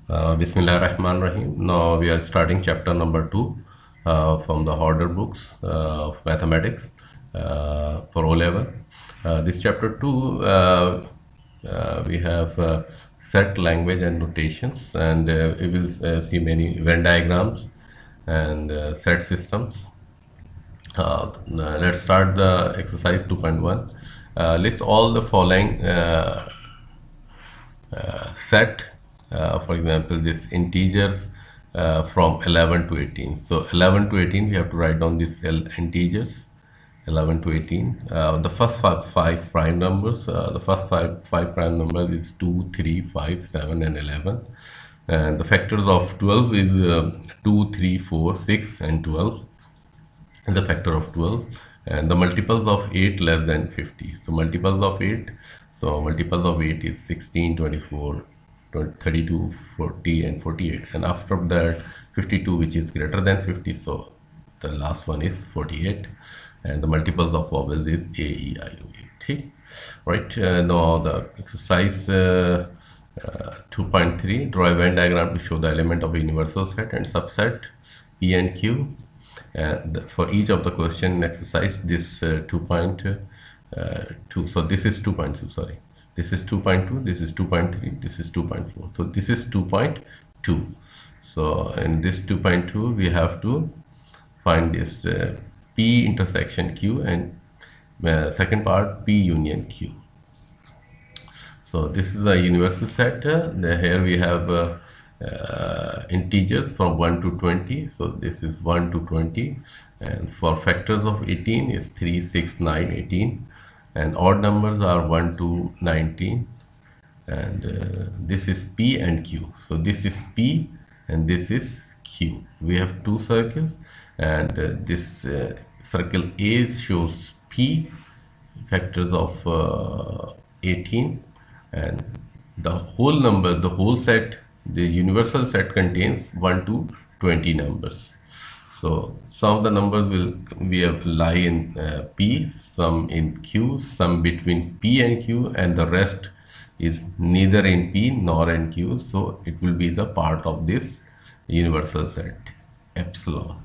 Bismillahirrahmanirrahim. Now we are starting chapter number 2 from the order books of mathematics for O level. This chapter 2 we have set language and notations, and we will see many Venn diagrams and set systems. Let's start the exercise 2.1. List all the following set, for example, this integers from 11 to 18. So 11 to 18 we have to write down these integers 11 to 18. The first five prime numbers, the first five prime numbers is 2, 3, 5, 7 and 11, and the factors of 12 is 2, 3, 4, 6 and 12, and the factor of 12, and the multiples of 8 less than 50. So multiples of 8, so multiples of 8 is 16, 24, 32, 40 and 48, and after that 52, which is greater than 50, so the last one is 48, and the multiples of vowels is A, E, I, O, U. Right, now the exercise 2.3, draw a Venn diagram to show the element of a universal set and subset P and Q. And for each of the question exercise, this 2.2, so this is 2.2, sorry, this is 2.2, this is 2.3, this is 2.4, so this is 2.2. so in this 2.2 we have to find this P intersection Q, and second part P union Q. So this is a universal set. Here we have integers from 1 to 20, so this is 1 to 20, and for factors of 18 is 3, 6, 9, 18, and odd numbers are 1 to 19, and this is P and Q. So this is P and this is Q. We have two circles, and this circle A shows P, factors of 18, and the whole number, the whole set, the universal set contains 1 to 20 numbers. So some of the numbers will lie in P, some in Q, some between P and Q, and the rest is neither in P nor in Q. So it will be the part of this universal set epsilon.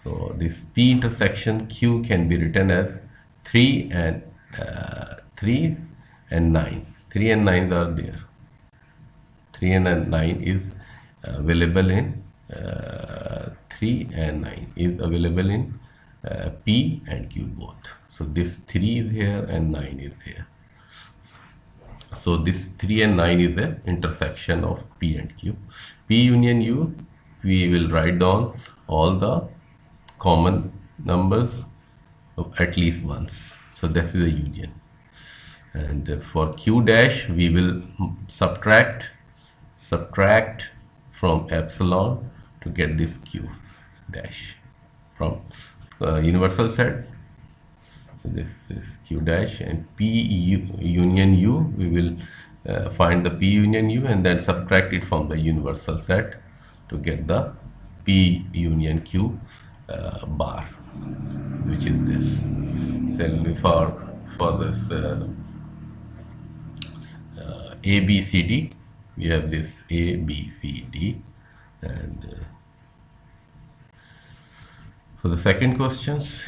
So this P intersection Q can be written as 3 and 9s. 3 and 9s are there. 3 and 9 is available in 3 and 9 is available in P and Q both. So this 3 is here and 9 is here. So this 3 and 9 is the intersection of P and Q. P union U, we will write down all the common numbers at least once. So this is a union. And for Q dash, we will subtract from epsilon to get this Q dash from universal set. So this is Q dash, and P union U, we will find the P union U and then subtract it from the universal set to get the P union Q bar, which is this. Similarly for this A, B, C, D, we have this A, B, C, D, and for the second questions,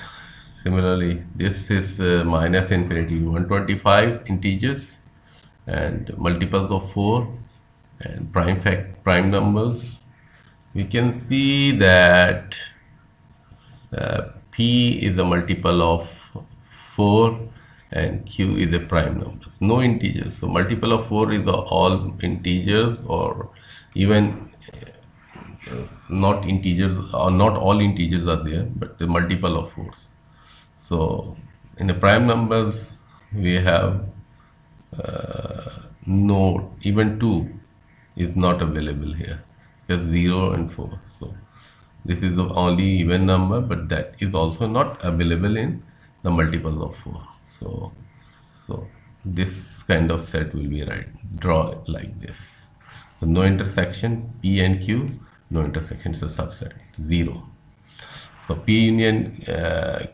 similarly, this is minus infinity 125 integers and multiples of 4 and prime numbers. We can see that P is a multiple of 4 and Q is a prime numbers, no integers. So multiple of 4 is all integers, or even not integers, or not all integers are there, but the multiple of 4s. So in the prime numbers we have no, even 2 is not available here, because 0 and 4. So this is the only even number, but that is also not available in the multiples of 4. So this kind of set will be draw like this. So no intersection P and Q, no intersection, so subset 0. So P union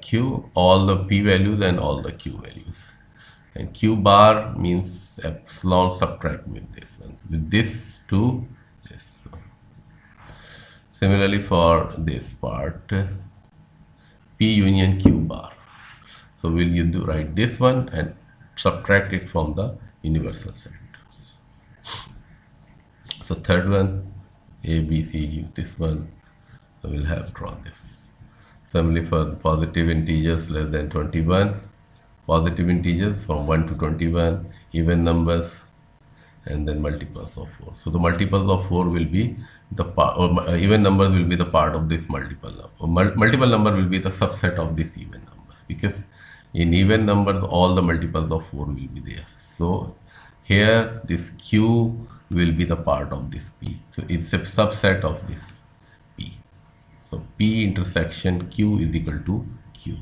Q, all the P values and all the Q values, and Q bar means epsilon subtract with this one, with this to Similarly for this part, P union Q bar. So will you do write this one and subtract it from the universal set. So third one, A, B, C, U, this one, so we'll have draw this. Similarly for the positive integers less than 21, positive integers from 1 to 21, even numbers, and then multiples of 4. So the multiples of 4 will be the part, or even numbers will be the part of this multiple number. Multiple number will be the subset of this even numbers, because in even numbers all the multiples of 4 will be there. So here this Q will be the part of this P. So it's a subset of this P. So P intersection Q is equal to Q.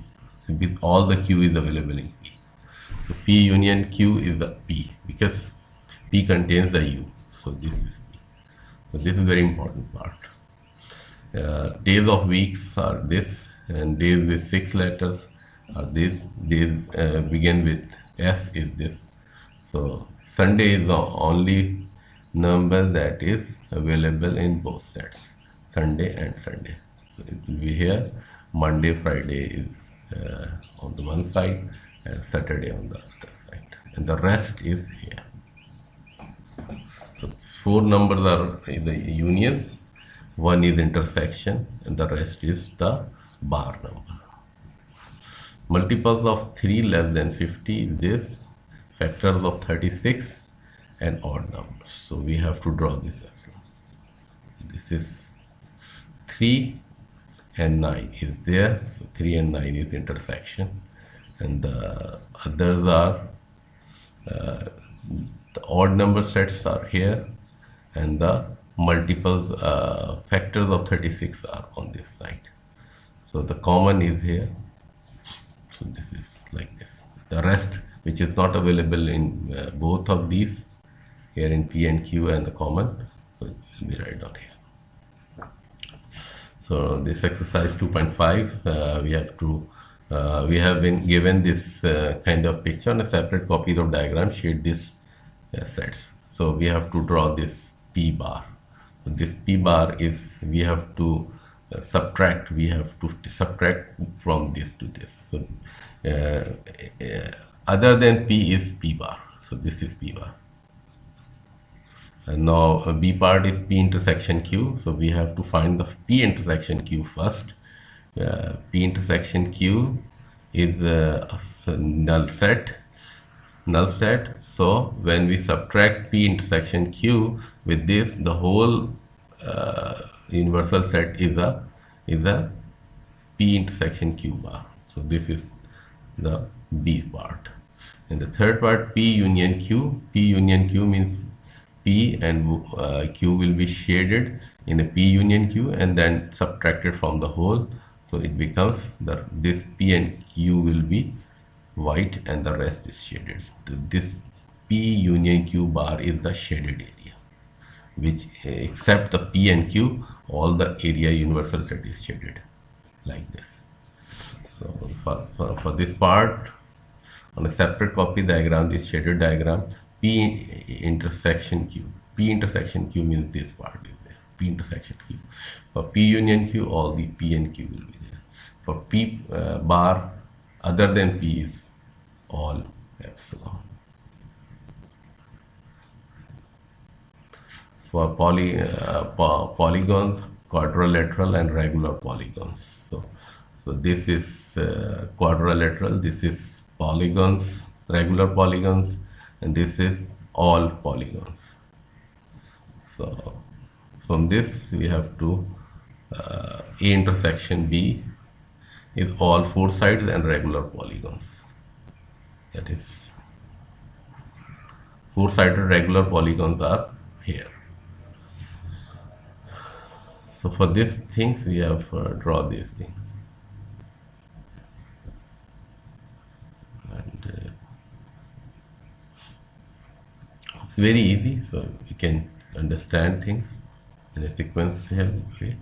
So with all the Q is available in P. So P union Q is a P, because P contains a U. So this is P. So this is very important part. Days of weeks are this, and days with 6 letters are this. Days begin with S is this. So Sunday is the only number that is available in both sets, Sunday and Sunday. So it will be here. Monday, Friday is on the one side, and Saturday on the other side, and the rest is here. So 4 numbers are the unions, 1 is intersection, and the rest is the bar number. Multiples of 3 less than 50 is this, factors of 36, and odd numbers. So we have to draw this as well. This is 3 and 9 is there. So 3 and 9 is intersection, and the others are the odd number sets are here, and the multiples factors of 36 are on this side. So the common is here. So this is like this. The rest, which is not available in both of these, here in P and Q and the common, so it will be right down here. So this exercise 2.5, we have been given this kind of picture on a separate copies of diagram, shade this sets. So we have to draw this P bar. So this P bar is, we have to subtract from this to this. So other than P is P bar. So this is P bar. And now B part is P intersection Q. So we have to find the P intersection Q first. P intersection Q is a null set. So when we subtract P intersection Q with this, the whole universal set is a P intersection Q bar. So this is the B part. And the third part, P union Q. P union Q means P and Q will be shaded in a P union Q and then subtracted from the whole. So it becomes this P and Q will be white and the rest is shaded. This P union Q bar is the shaded area, which except the P and Q, all the area universal set is shaded like this. So for this part, on a separate copy diagram, this shaded diagram, P intersection Q. P intersection Q means this part is there. P intersection Q. For P union Q, all the P and Q will be there. For P bar, other than P is all epsilon. For polygons, quadrilateral and regular polygons. So this is quadrilateral, this is polygons, regular polygons, and this is all polygons. So from this we have to A intersection B is all 4 sides and regular polygons. That is 4-sided regular polygons are here. So for these things we have draw these things, and it's very easy, so you can understand things in a sequential way.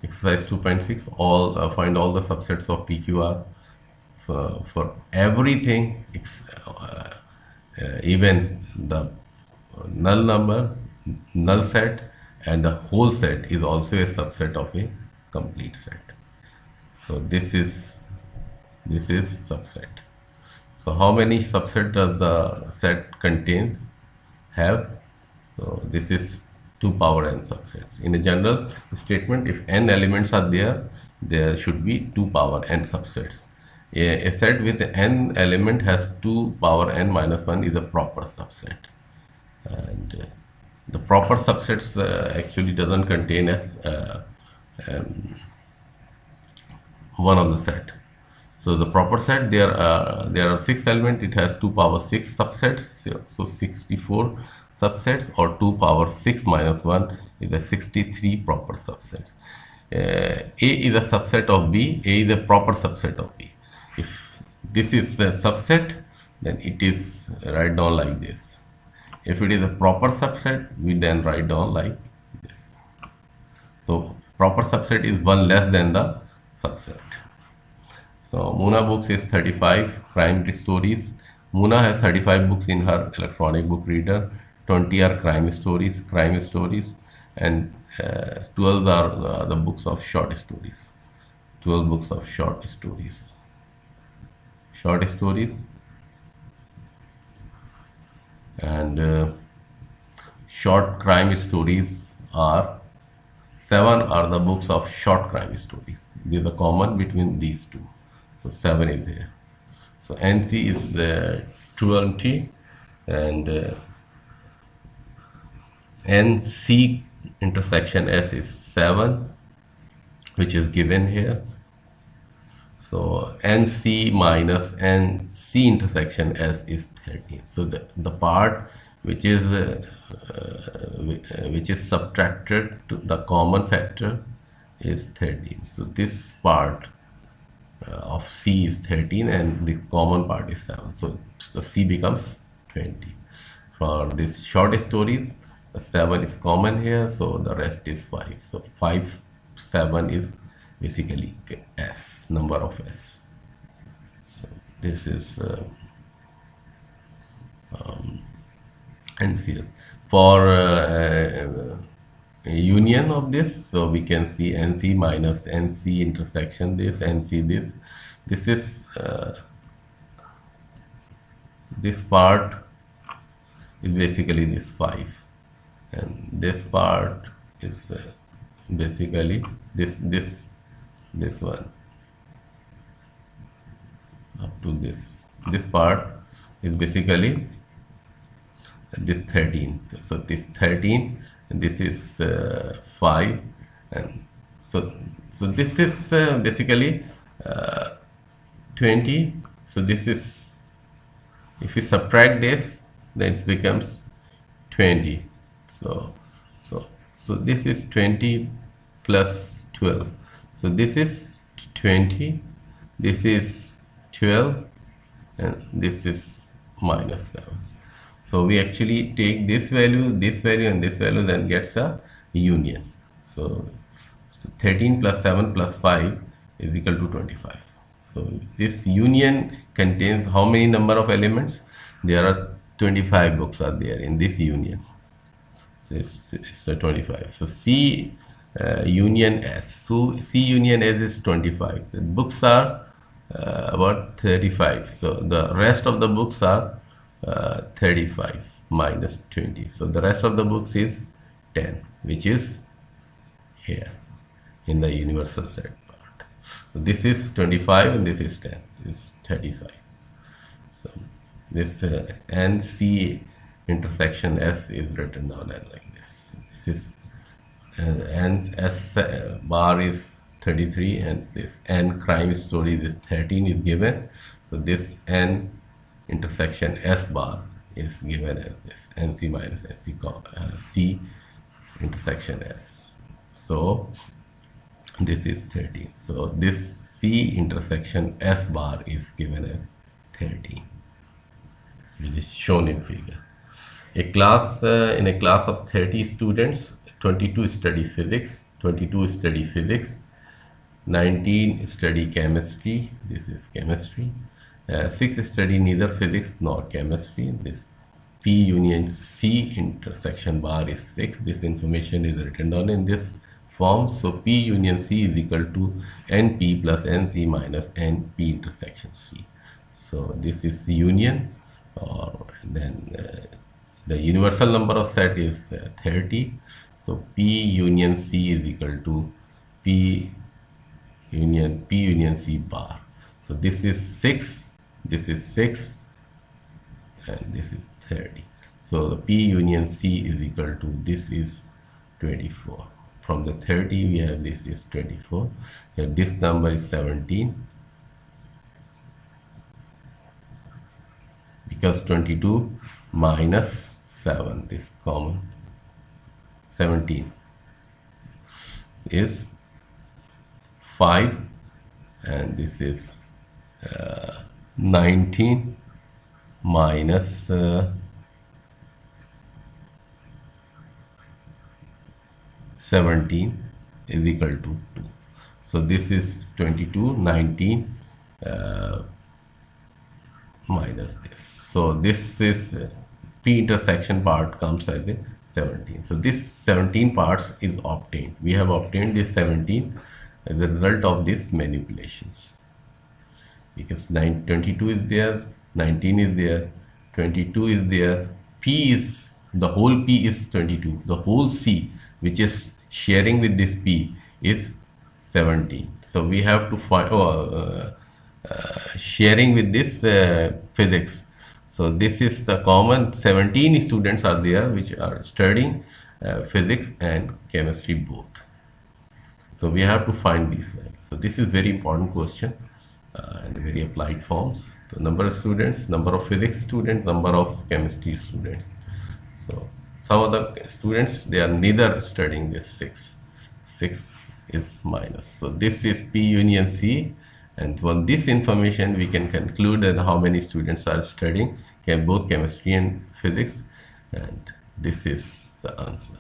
Exercise 2.6, find all the subsets of PQR for everything, even the null number, null set, and the whole set is also a subset of a complete set. So this is subset. So how many subset does the set contains have? So this is 2 power n subsets. In a general statement, if n elements are there, there should be 2 power n subsets. A set with n element has 2 power n minus 1 is a proper subset. And the proper subsets actually doesn't contain as one of the set. So the proper set, there are 6 elements, it has 2 power 6 subsets, so 64 subsets, or 2 power 6 minus 1 is a 63 proper subsets. A is a subset of B, A is a proper subset of B. If this is a subset, then it is write down like this. If it is a proper subset, we then write down like this. So proper subset is one less than the subset. So Muna books is 35 crime stories. Muna has 35 books in her electronic book reader. 20 are crime stories, and 12 are the books of short stories. 12 books of short stories. And short crime stories are 7 are the books of short crime stories. There is a common between these two. So 7 is there. So NC is 20, and NC intersection S is 7, which is given here. So NC minus NC intersection S is 13. So the part which is subtracted to the common factor is 13. So this part of C is 13 and the common part is 7. So C becomes 20. For this short stories, the 7 is common here, so the rest is 5. So 5, 7 is basically S, number of S. So this is NCS. For a union of this, so we can see NC minus NC intersection this, NC this. This is this part is basically this 5, and this part is basically this one up to this part is basically this 13. So this 13, and this is 5, and so this is basically 20. So this is, if you subtract this, then it becomes 20. So this is 20 plus 12. So this is 20, this is 12, and this is minus 7. So we actually take this value, and this value, then gets a union. So 13 plus 7 plus 5 is equal to 25. So this union contains how many number of elements? There are 25 books are there in this union. So it's 25. So C union S. So C union S is 25. The books are about 35. So the rest of the books are 35 minus 20. So the rest of the books is 10, which is here in the universal set part. So this is 25 and this is 10. This is 35. So this NC intersection S is written down as like this. This is N S bar is 33, and this N crime stories is 13 is given. So this N intersection S bar is given as this NC minus NC C intersection S. So this is 13. So this C intersection S bar is given as 13, which is shown in figure. A class in a class of 30 students, 22 study physics, 19 study chemistry. This is chemistry. 6 study neither physics nor chemistry. This P union C intersection bar is 6. This information is written down in this form. So P union C is equal to NP plus NC minus NP intersection C. So this is union, or then the universal number of set is 30. So P union C is equal to P union C bar. So this is 6, this is 6, and this is 30. So the P union C is equal to, this is 24. From the 30 we have this is 24. Here this number is 17, because 22 minus 7, this common, 17 is 5, and this is 19 minus 17 is equal to 2. So this is 22, 19 minus this. So this is P intersection part comes as a 17. So this 17 parts is obtained. We have obtained this 17 as a result of these manipulations, because 22 is there, 19 is there, 22 is there, P is, the whole P is 22, the whole C which is sharing with this P is 17. So we have to find sharing with this physics. So this is the common, 17 students are there which are studying physics and chemistry both. So we have to find these values. So this is very important question and very applied forms. The number of students, number of physics students, number of chemistry students. So some of the students, they are neither studying this 6. 6 is minus. So this is P union C, and from this information we can conclude that how many students are studying both chemistry and physics, and this is the answer.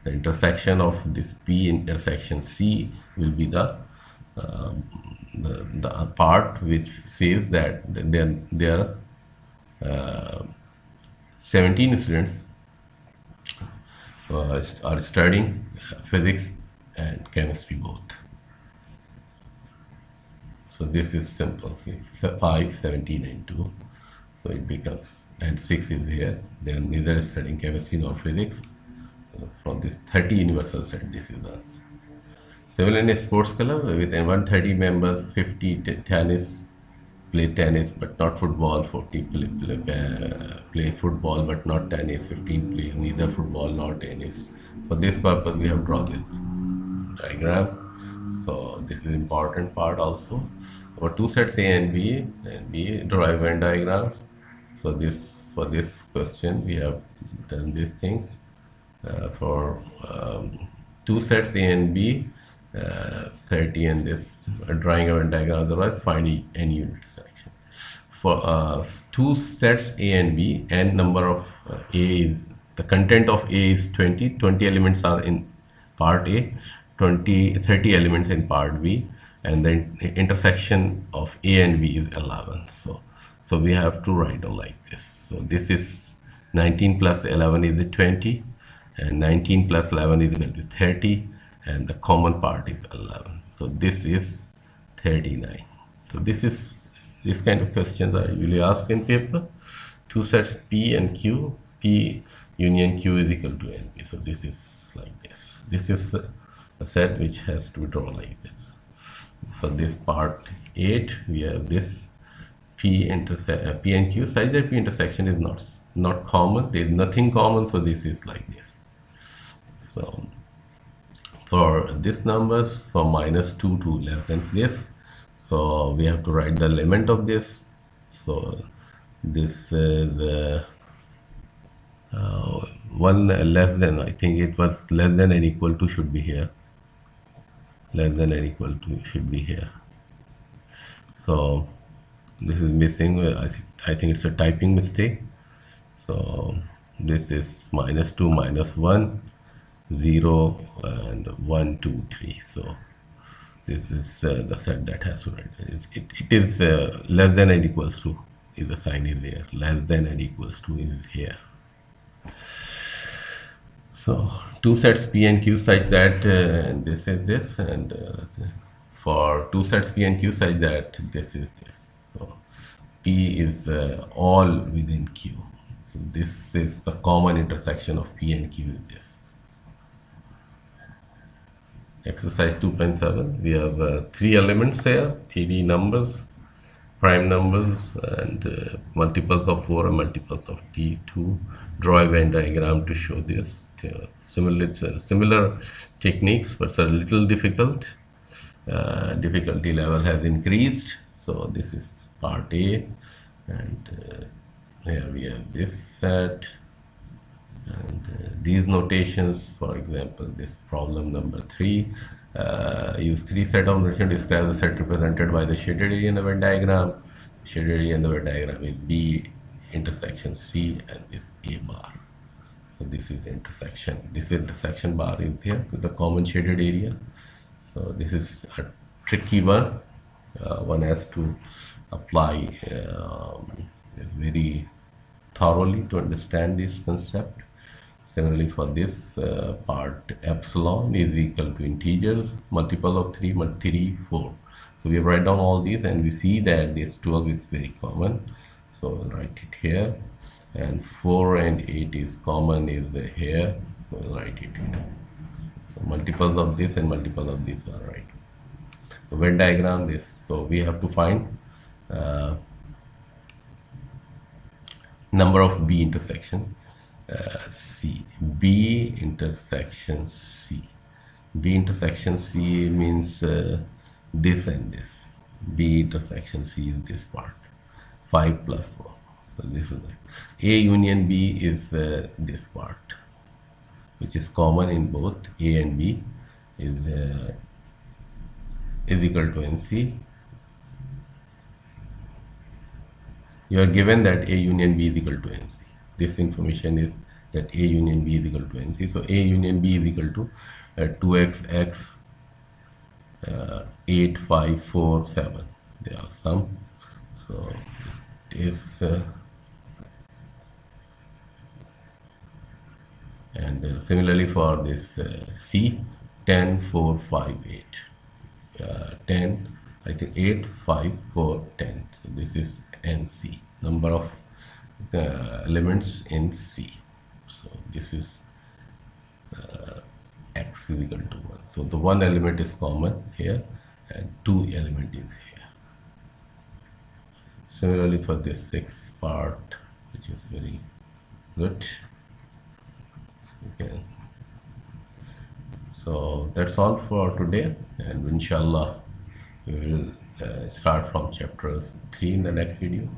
The intersection of this P intersection C will be the part which says that there are 17 students are studying physics and chemistry both. So this is simple. 5, 17 and 2. So it becomes, and 6 is here. They are neither studying chemistry nor physics. So from this 30 universal set, this is the answer. Similarly, sports club with 130 members, 50 tennis, play tennis but not football, 40 play football but not tennis, 15 play neither football nor tennis. For this purpose, we have drawn this diagram. So this is important part also. For two sets A and B derive Venn diagrams. So this, for this question we have done these things. For two sets A and B, 30 and this, drawing a Venn diagram, otherwise find any unit section. For two sets A and B, n number of A is, the content of A is 20 elements are in part A, 30 elements in part B, and then the intersection of A and B is 11. So we have to write down like this. So this is 19 plus 11 is 20, and 19 plus 11 is equal to 30, and the common part is 11. So this is 39. So this kind of questions are usually asked in paper. Two sets P and Q, P union Q is equal to NP. So this is like this. This is a set which has to be drawn like this. For this part 8, we have this P and Q. Such that P intersection is not common. There is nothing common. So this is like this. So for this numbers, for -2 to less than this, so we have to write the element of this. So this is 1 less than, I think it was less than and equal to should be here. Less than and equal to should be here. So this is missing. I think it's a typing mistake. So this is -2, -1, 0 and 1, 2, 3. So this is the set that has to write. It is less than and equals to is the sign is there, less than and equals to is here. So two sets P and Q such that this is this, and for two sets P and Q such that this is this. So P is all within Q. So this is the common intersection of P and Q with this. Exercise 2.7, we have three elements here, three numbers, prime numbers, and multiples of 4 and multiples of t2. Draw a Venn diagram to show this. Similar techniques, but it's a little difficult. Difficulty level has increased. So this is part A, and here we have this set. And these notations, for example, this problem number 3, use three set of notation to describe the set represented by the shaded area in the Venn diagram. Shaded area in the Venn diagram is B intersection C, and this A bar. So this is intersection. This intersection bar is here with the common shaded area. So this is a tricky one. One has to apply this very thoroughly to understand this concept. Similarly, for this part, epsilon is equal to integers, multiple of 3, 4. So we write down all these, and we see that this 12 is very common. So we'll write it here, and 4 and 8 is common is here. So we'll write it here. So multiples of this and multiple of this are right. So Venn diagram this. So we have to find number of B intersection. C. B intersection C. B intersection C means this and this. B intersection C is this part. 5 plus 4. So this is A union B is this part, which is common in both A and B, is equal to NC. You are given that A union B is equal to NC. This information is that A union B is equal to NC. So A union B is equal to 2xx 8, 5, 4, 7. They are sum. So it is and similarly for this C, 10, 4, 5, 8. 10, I think 8, 5, 4, 10. So this is NC, number of elements in C. So this is x is equal to 1. So the one element is common here, and 2 element is here. Similarly for this 6 part, which is very good. Okay. So that's all for today, and inshallah we will start from chapter 3 in the next video.